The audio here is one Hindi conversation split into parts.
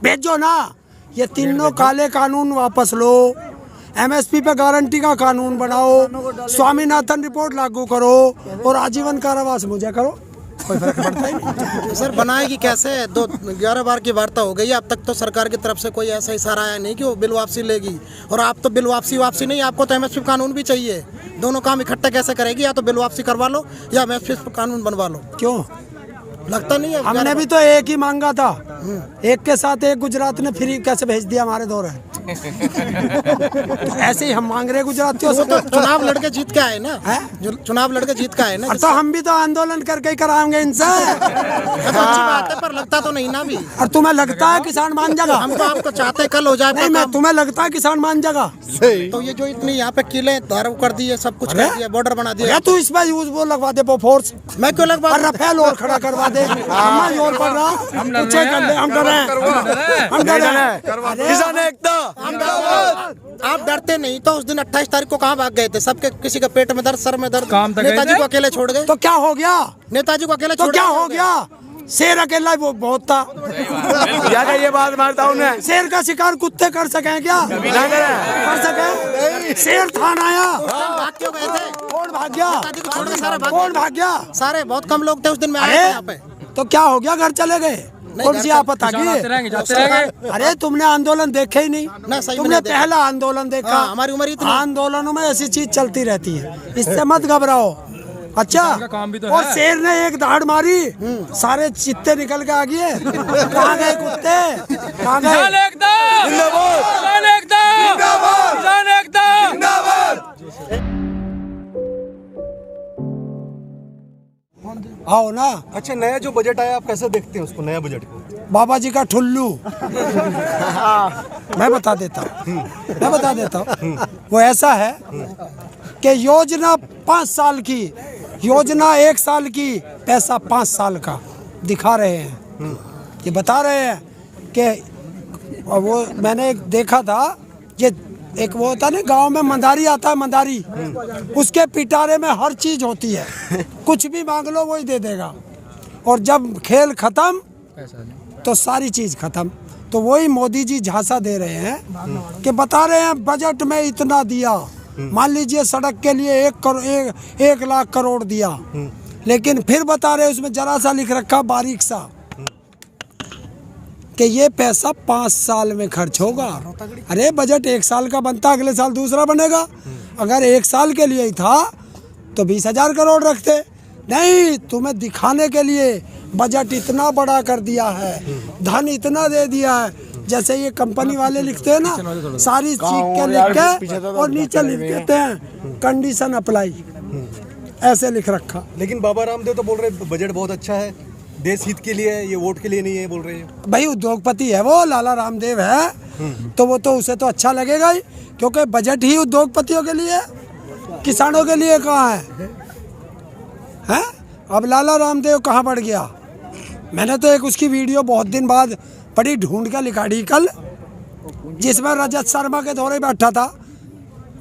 भेजो ना। ये तीनों काले कानून वापस लो, एमएसपी पे गारंटी का कानून बनाओ, स्वामीनाथन रिपोर्ट लागू करो और आजीवन कारावास मुझे करो, कोई फर्क पड़ता ही नहीं। सर बनाएगी कैसे? 11 बार की वार्ता हो गई, अब तक तो सरकार की तरफ से कोई ऐसा इशारा आया नहीं कि वो बिल वापसी लेगी। और आप तो बिल वापसी नहीं, आपको तो एमएसपी कानून भी चाहिए। दोनों काम इकट्ठा कैसे करेगी? या तो बिल वापसी करवा लो या एमएसपी कानून बनवा लो। क्यों? लगता नहीं है? हमने भी तो एक ही मांगा था, एक के साथ एक गुजरात ने फ्री कैसे भेज दिया हमारे दौरे। तो ऐसे ही हम मांग रहे गुजरातियों से। तो चुनाव लड़के जीत के आए ना, जो चुनाव लड़के जीत के आए ना। तो हम भी तो आंदोलन करके ही कराएंगे इनसे। अच्छी बात है, पर लगता तो नहीं ना भी। और तुम्हें लगता है किसान मान जाएगा? हम तो आपको चाहते कल हो जाए। नहीं, मैं तुम्हें लगता है किसान मान जाएगा? तो ये जो इतनी यहाँ पे किले धारा कर दी है, सब कुछ कर दिया, बॉर्डर बना दिया। तू इस बार यूज वो लगवा दे फोर्स। मैं क्यों लगवा? रफेल और खड़ा करवा दे। हम जोर पड़ रहा, हम डर रहे हैं। किसान एकता। आप डरते नहीं तो उस दिन 28 तारीख को कहाँ भाग गए थे? सबके किसी का पेट में दर्द, सर में दर्द, नेताजी को अकेले छोड़ गए। तो क्या हो गया? नेताजी को अकेले तो क्या हो गया? शेर अकेला वो बहुत था। ये बात मानता हूँ मैं। शेर का शिकार कुत्ते कर सके क्या? कर सके? शेर था ना आया। भाग क्यों गए थे? कौन भाग गया? नेताजी को छोड़ के सारे भाग कौन भाग गया? सारे बहुत कम लोग थे उस दिन में आए थे यहाँ पे। तो क्या हो गया? घर चले गए? कौन सी आफत आ गई? अरे तुमने आंदोलन देखे ही नहीं। तुमने पहला आंदोलन देखा? हमारी उम्र इतनी। आंदोलों में ऐसी चीज चलती रहती है, इससे मत घबराओ। अच्छा, और शेर ने एक दहाड़ मारी, सारे चित्ते निकल के आ गए। कहाँ गए कुत्ते? कहाँ गए? आओ ना। अच्छा, नया जो बजट आया आप कैसे देखते हैं उसको, नया बजट को? बाबा जी का ठुल्लू। मैं बता देता हूँ। वो ऐसा है कि योजना 5 साल की, योजना 1 साल की, पैसा 5 साल का दिखा रहे हैं। ये बता रहे हैं कि वो मैंने एक देखा था, ये एक वो होता है ना गांव में मंदारी आता है, मंदारी, उसके पिटारे में हर चीज होती है, कुछ भी मांग लो वही दे देगा। और जब खेल खत्म तो सारी चीज खत्म। तो वही मोदी जी झांसा दे रहे हैं कि बता रहे हैं बजट में इतना दिया। मान लीजिए सड़क के लिए 1 लाख करोड़ दिया, लेकिन फिर बता रहे उसमें जरा सा लिख रखा बारीक सा कि ये पैसा 5 साल में खर्च होगा। अरे बजट 1 साल का बनता, अगले साल दूसरा बनेगा। अगर 1 साल के लिए ही था तो 20,000 करोड़ रखते। नहीं, तुम्हें दिखाने के लिए बजट इतना बड़ा कर दिया है, धन इतना दे दिया है। जैसे ये कंपनी वाले लिखते हैं ना, सारी चीज के लिख के और नीचे लिख देते हैं कंडीशन अप्लाई, ऐसे लिख रखा। लेकिन बाबा रामदेव तो बोल रहे बजट बहुत अच्छा है, देश हित के लिए है, ये वोट के लिए नहीं है बोल रहे हैं। भाई उद्योगपति है वो, लाला रामदेव है, तो वो तो उसे तो अच्छा लगेगा ही, क्योंकि बजट ही उद्योगपतियों के लिए, किसानों के लिए कहाँ है? अब लाला रामदेव कहाँ बढ़ गया? मैंने तो एक उसकी वीडियो बहुत दिन बाद बड़ी ढूंढ के निकाली कल, जिसमें रजत शर्मा के दौरे बैठा था,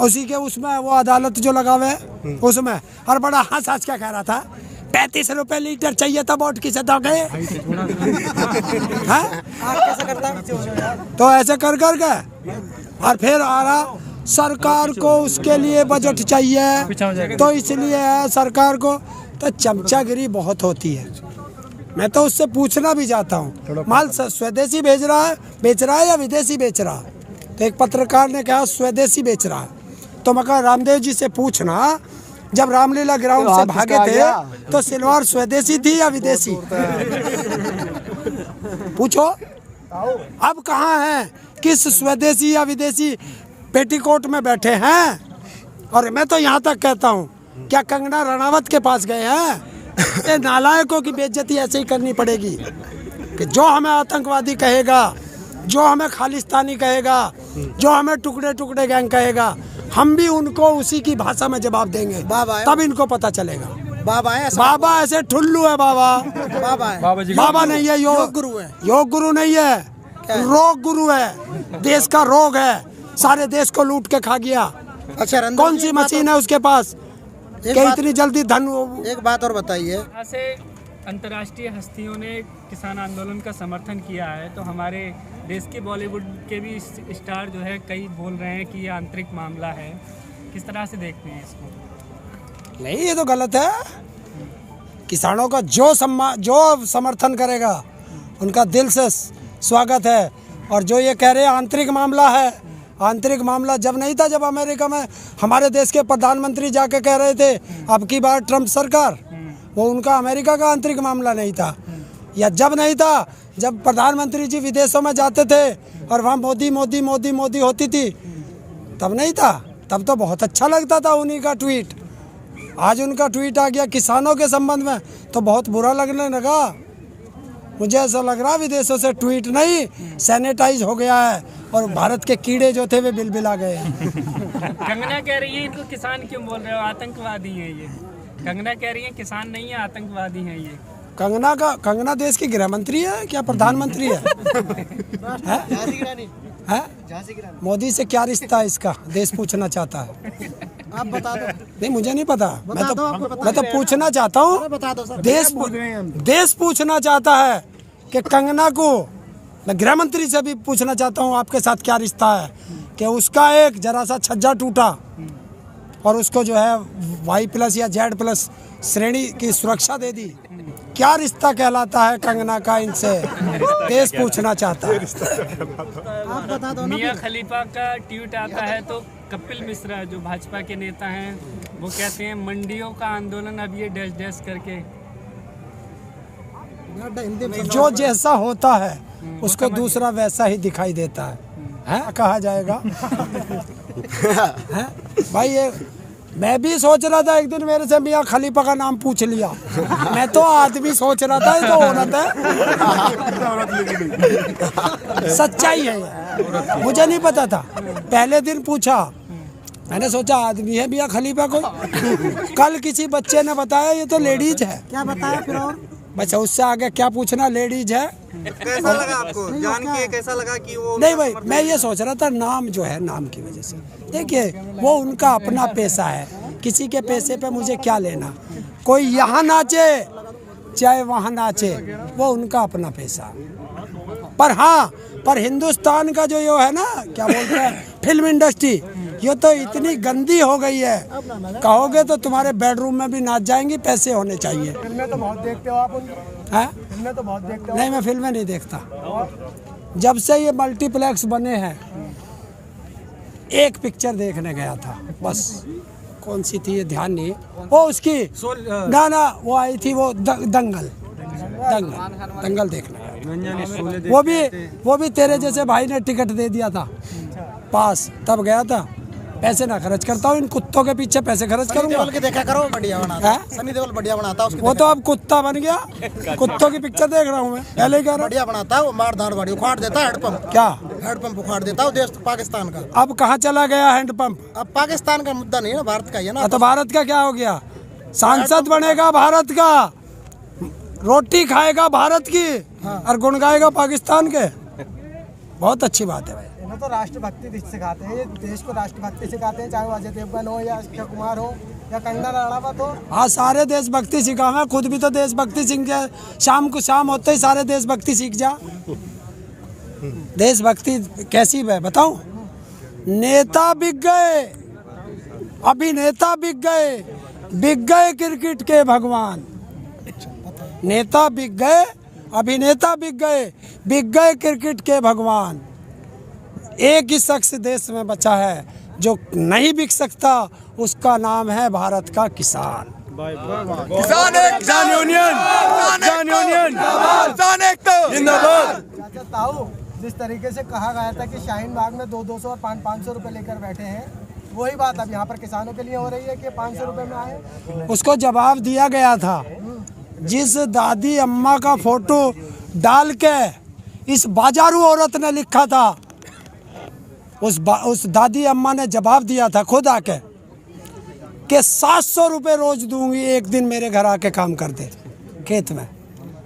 उसी के उसमें वो अदालत जो लगा हुआ है उसमें, और बड़ा हंस हंस क्या कह रहा था, 35 रुपए लीटर चाहिए था वोट किसे दोगे? तो ऐसे कर कर के और फिर आ रहा सरकार को उसके लिए बजट चाहिए, तो इसलिए है सरकार को। तो चमचागिरी बहुत होती है। मैं तो उससे पूछना भी चाहता हूँ, माल स्वदेशी बेच रहा है या विदेशी बेच रहा है? तो एक पत्रकार ने कहा स्वदेशी बेच रहा है। तो मैं कहा रामदेव जी से पूछना, जब रामलीला ग्राउंड से भागे थे तो सिलवार स्वदेशी थी या विदेशी? पूछो। अब कहाँ हैं? किस स्वदेशी या विदेशी पेटीकोट में बैठे हैं? और मैं तो यहाँ तक कहता हूँ, क्या कंगना रनावत के पास गए हैं? ये नालायकों की बेइज्जती ऐसे ही करनी पड़ेगी कि जो हमें आतंकवादी कहेगा, जो हमें खालिस्तानी कहेगा, जो हमें टुकड़े टुकड़े गैंग कहेगा, हम भी उनको उसी की भाषा में जवाब देंगे, तब इनको पता चलेगा। बाबा ऐसे ठुल्लू है। बाबा नहीं है, योग गुरु है। योग गुरु नहीं है, रोग गुरु है। देश का रोग है, सारे देश को लूट के खा गया। अच्छा, कौन सी मशीन है उसके पास कि इतनी जल्दी धन? एक बात और बताइए, ऐसे अंतर्राष्ट्रीय हस्तियों ने किसान आंदोलन का समर्थन किया है, तो हमारे देश के बॉलीवुड के भी स्टार जो है कई बोल रहे हैं कि ये आंतरिक मामला है, किस तरह से देखते हैं इसको? नहीं, ये तो गलत है। किसानों का जो समर्थन करेगा उनका दिल से स्वागत है। और जो ये कह रहे हैं आंतरिक मामला है, आंतरिक मामला जब नहीं था, जब अमेरिका में हमारे देश के प्रधानमंत्री जाके कह रहे थे अब की बार ट्रम्प सरकार, वो उनका अमेरिका का आंतरिक मामला नहीं था। या जब नहीं था, जब प्रधानमंत्री जी विदेशों में जाते थे और वहाँ मोदी मोदी मोदी मोदी होती थी, तब नहीं था। तब तो बहुत अच्छा लगता था उन्हीं का ट्वीट। आज उनका ट्वीट आ गया किसानों के संबंध में तो बहुत बुरा लगने लगा। मुझे ऐसा लग रहा विदेशों से ट्वीट नहीं सैनिटाइज हो गया है और भारत के कीड़े जो थे वे बिलबिला गए हैं। कंगना कह रही है इनको किसान क्यों बोल रहे हो, आतंकवादी हैं ये। कंगना कह रही है किसान नहीं है, आतंकवादी हैं ये। कंगना देश की गृह मंत्री है क्या प्रधानमंत्री है? मोदी से क्या रिश्ता है इसका, देश पूछना चाहता है। आप बता दो। नहीं, मुझे नहीं पता। मैं तो पूछना चाहता हूँ, बता दो सर। देश पूछना चाहता है कि कंगना को, मैं गृह मंत्री से भी पूछना चाहता हूँ आपके साथ क्या रिश्ता है कि उसका एक जरा सा छज्जा टूटा और उसको जो है Y+ या Z+ श्रेणी की सुरक्षा दे दी, क्या रिश्ता कहलाता है कंगना का इनसे? देश पूछना चाहता है। आप बता दो ना। मियां खलीफा का ट्वीट आता है तो कपिल मिश्रा जो भाजपा के नेता हैं वो कहते हैं मंडियों का आंदोलन अब ये डैश डैश करके। जो जैसा होता है उसको दूसरा वैसा ही दिखाई देता है कहा जाएगा। है भाई, ये मैं भी सोच रहा था एक दिन मेरे से मियां खलीफा का नाम पूछ लिया। मैं तो आदमी सोच रहा था, ये तो औरत है। सच्चाई है ये, मुझे नहीं पता था। पहले दिन पूछा, मैंने सोचा आदमी है मियां खलीफा कोई। कल किसी बच्चे ने बताया ये तो लेडीज है। क्या बताया फिर? और बच्चा उससे आगे क्या पूछना, लेडीज है। कैसा लगा आपको जान के, कैसा लगा कि वो? नहीं भाई, मैं ये सोच रहा था नाम जो है, नाम की वजह से। देखिए वो उनका अपना पैसा है, किसी के पैसे पे मुझे क्या लेना। कोई यहाँ नाचे चाहे वहाँ नाचे, वो उनका अपना पैसा। पर हाँ, पर हिंदुस्तान का जो ये है ना, क्या बोलते हैं, फिल्म इंडस्ट्री, ये तो इतनी गंदी हो गई है, कहोगे तो तुम्हारे बेडरूम में भी नाच जाएंगी। पैसे होने चाहिए। फिल्में तो बहुत देखते हो आप उनकी? हैं? फिल्में तो बहुत देखते हो? नहीं, मैं फिल्में नहीं देखता। जब से ये मल्टीप्लेक्स बने हैं, एक पिक्चर देखने गया था बस। कौन सी थी ये ध्यान नहीं। वो उसकी ना वो आई थी वो दंगल देखने गया। वो भी तेरे जैसे भाई ने टिकट दे दिया था पास, तब गया था। पैसे ना खर्च करता हूँ, इन कुत्तों के पीछे पैसे खर्च करूंगा। के देखा करो, बढ़िया बनाता है। सनी देओल बढ़िया बनाता है। वो तो अब कुत्ता बन गया, कुत्तों की पिक्चर देख रहा हूँ मैं। पहले कह रहा बढ़िया बनाता है वो, मारधाड़ बाड़ी उखाड़ देता है। हैंडपंप क्या? हैंडपंप उखाड़ देता है देश पाकिस्तान का। अब कहाँ चला गया हैंडपंप? अब पाकिस्तान का मुद्दा नहीं है, भारत का ही है ना। तो भारत का क्या हो गया? सांसद बनेगा भारत का, रोटी खाएगा भारत की और गुण गाएगा पाकिस्तान के। बहुत अच्छी बात है भाई। इन्हें तो राष्ट्रभक्ति सिखाते हैं, ये देश को राष्ट्रभक्ति सिखाते हैं, चाहे वो अजय देवगन हो या अक्षय कुमार हो या कंगना रणावत हो। हाँ, सारे देशभक्ति सीखा। मैं खुद भी तो देशभक्ति सीख गया। शाम होते ही सारे देशभक्ति सीख जा। देशभक्ति कैसी है बताऊं? नेता बिक गए, अभिनेता बिक गए क्रिकेट के भगवान। नेता बिक गए, अभिनेता बिक गए क्रिकेट के भगवान। एक ही शख्स देश में बचा है जो नहीं बिक सकता, उसका नाम है भारत का किसान। किसान यूनियन जिंदाबाद। चाचा ताऊ, जिस तरीके से कहा गया था कि शाहीन बाग में 200 और 500 रुपए लेकर बैठे हैं, वही बात अब यहाँ पर किसानों के लिए हो रही है कि 500 रुपए में आए। उसको जवाब दिया गया था। जिस दादी अम्मा का फोटो डाल के इस बाजारू औरत ने लिखा था, उस दादी अम्मा ने जवाब दिया था खुद आके कि 700 रुपये रोज दूंगी, एक दिन मेरे घर आके काम कर दे खेत में।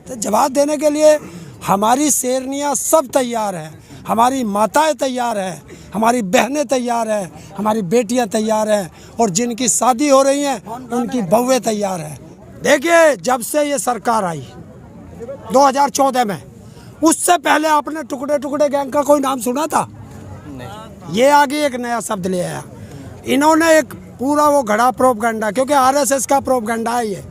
तो जवाब देने के लिए हमारी शेरनियाँ सब तैयार हैं, हमारी माताएं तैयार हैं, हमारी बहनें तैयार हैं, हमारी बेटियां तैयार हैं, और जिनकी शादी हो रही हैं उनकी बहुएं तैयार हैं। देखिए, जब से ये सरकार आई 2014 में, उससे पहले आपने टुकड़े टुकड़े गैंग का कोई नाम सुना था? ये आगे एक नया शब्द ले आया इन्होंने, एक पूरा वो घड़ा प्रोपगंडा, क्योंकि आरएसएस का प्रोपगंडा है ये।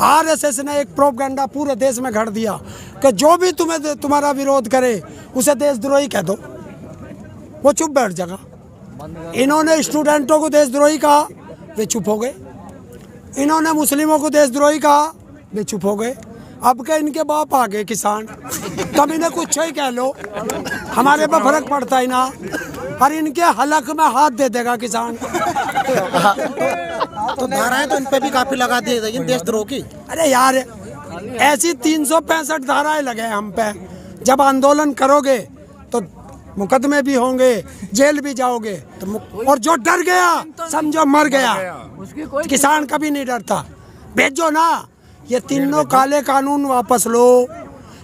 आरएसएस ने एक प्रोपगंडा पूरे देश में घड़ दिया कि जो भी तुम्हारा विरोध करे उसे देशद्रोही कह दो, वो चुप बैठ जाएगा। इन्होंने स्टूडेंटों को देशद्रोही कहा, वे चुप हो गए। इन्होंने मुस्लिमों को देशद्रोही कहा, वे चुप हो गए। अब के इनके बाप आ गए किसान, तब इन्हें कुछ ही कह लो, हमारे पे फर्क पड़ता ही ना, और इनके हलक में हाथ दे देगा किसान। तो धाराएं तो इन पे भी काफी लगा दी गई देशद्रोह की। अरे यार, ऐसी 365 धाराएं लगे हम पे। जब आंदोलन करोगे तो मुकदमे भी होंगे, जेल भी जाओगे, और जो डर गया समझो मर गया। किसान कभी नहीं डरता। भेजो ना, ये तीनों काले कानून वापस लो,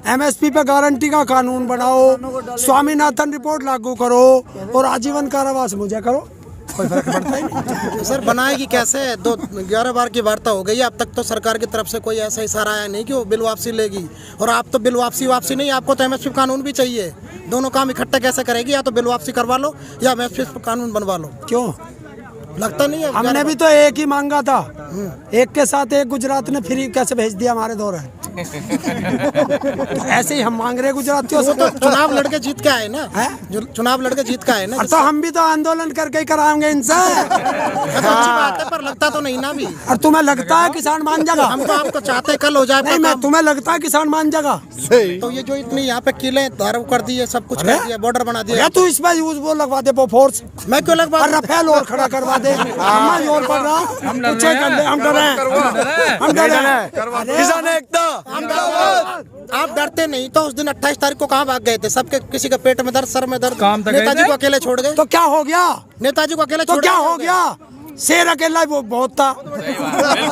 एमएसपी पे गारंटी का कानून बनाओ, स्वामीनाथन रिपोर्ट लागू करो, और आजीवन कारावास मुझे करो, कोई फर्क पड़ता ही नहीं। सर बनाएगी कैसे? 11 बार की वार्ता हो गई, अब तक तो सरकार की तरफ से कोई ऐसा इशारा आया नहीं कि वो बिल वापसी लेगी। और आप तो बिल वापसी नहीं, आपको तो एमएसपी कानून भी चाहिए। दोनों काम इकट्ठे कैसे करेगी? या तो बिल वापसी करवा लो या एमएसपी कानून बनवा लो। क्यों? लगता नहीं है? हमने भी तो एक ही मांगा था, एक के साथ एक गुजरात ने फ्री कैसे भेज दिया हमारे दौर है। तो ऐसे ही हम मांग रहे गुजरातियों से। तो चुनाव लड़के जीत के आए ना, जो चुनाव लड़के जीत के आए ना। तो हम भी तो आंदोलन करके ही कराएंगे इनसे। अच्छी बात है, पर लगता तो नहीं ना भी। और तुम्हें लगता है किसान मान जाएगा? हम तो आपको चाहते कल हो जाए। नहीं, मैं तुम्हें लगता है किसान मान जाएगा? तो ये जो इतनी यहाँ पे किले धारा कर दिए, सब कुछ कर दिया, बॉर्डर बना दिया। तू इस बार यूज वो लगवा दे, वो फोर्स। मैं क्यों लगवा? और रफेल और खड़ा करवा दे। हम जोर पड़ रहा, हम किसान एकता। आप डरते नहीं तो उस दिन 28 तारीख को कहाँ भाग गए थे? सबके किसी का पेट में दर्द, सर में दर्द, नेताजी को अकेले छोड़ गए। तो क्या हो गया? नेताजी को अकेले तो छोड़ क्या हो गया? शेर अकेला वो बहुत था।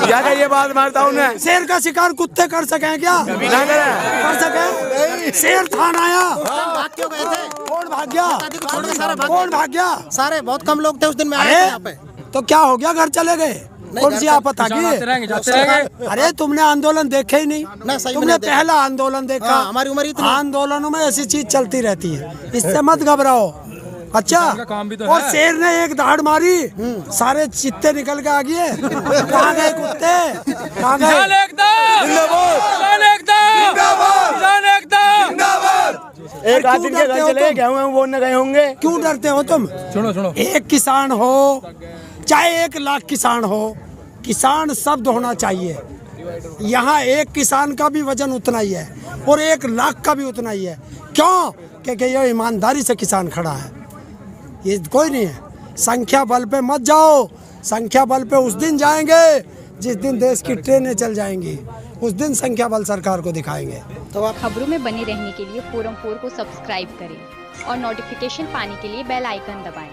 ज्यादा ये बात मारता हूँ मैं। शेर का शिकार कुत्ते कर सके क्या? कर सके? शेर था ना आया। भाग क्यों गए थे? कौन भाग गया? नेताजी को छोड़ के सारे भाग कौन भाग गया? सारे बहुत कम लोग थे उस दिन में आए थे यहाँ पे। तो क्या हो गया? घर चले गए? कौन सी आफत आ गई? अरे तुमने आंदोलन देखे ही नहीं, तुमने पहला आंदोलन देखा। हमारी उम्र इतनी। आंदोलनों में ऐसी चीज चलती रहती है, इससे मत घबराओ। अच्छा, और शेर ने एक दहाड़ मारी, सारे चित्ते निकल के आ गए। कहाँ गए कुत्ते? कहाँ गए? एक आदमी के घर चले गेहूं बोलने गए होंगे। क्यों डरते हो तुम? सुनो, एक किसान हो चाहे 1 लाख किसान हो, किसान शब्द होना चाहिए। यहाँ एक किसान का भी वजन उतना ही है और 1 लाख का भी उतना ही है। क्यों? क्योंकि ये ईमानदारी से किसान खड़ा है, ये कोई नहीं है। संख्या बल पे मत जाओ, संख्या बल पे उस दिन जाएंगे जिस दिन देश की ट्रेनें चल जाएंगी, उस दिन संख्या बल सरकार को दिखाएंगे। तो आप खबरों में बने रहने के लिए फोरम 4 को सब्सक्राइब करें और नोटिफिकेशन पाने के लिए बेल आइकन दबाएं।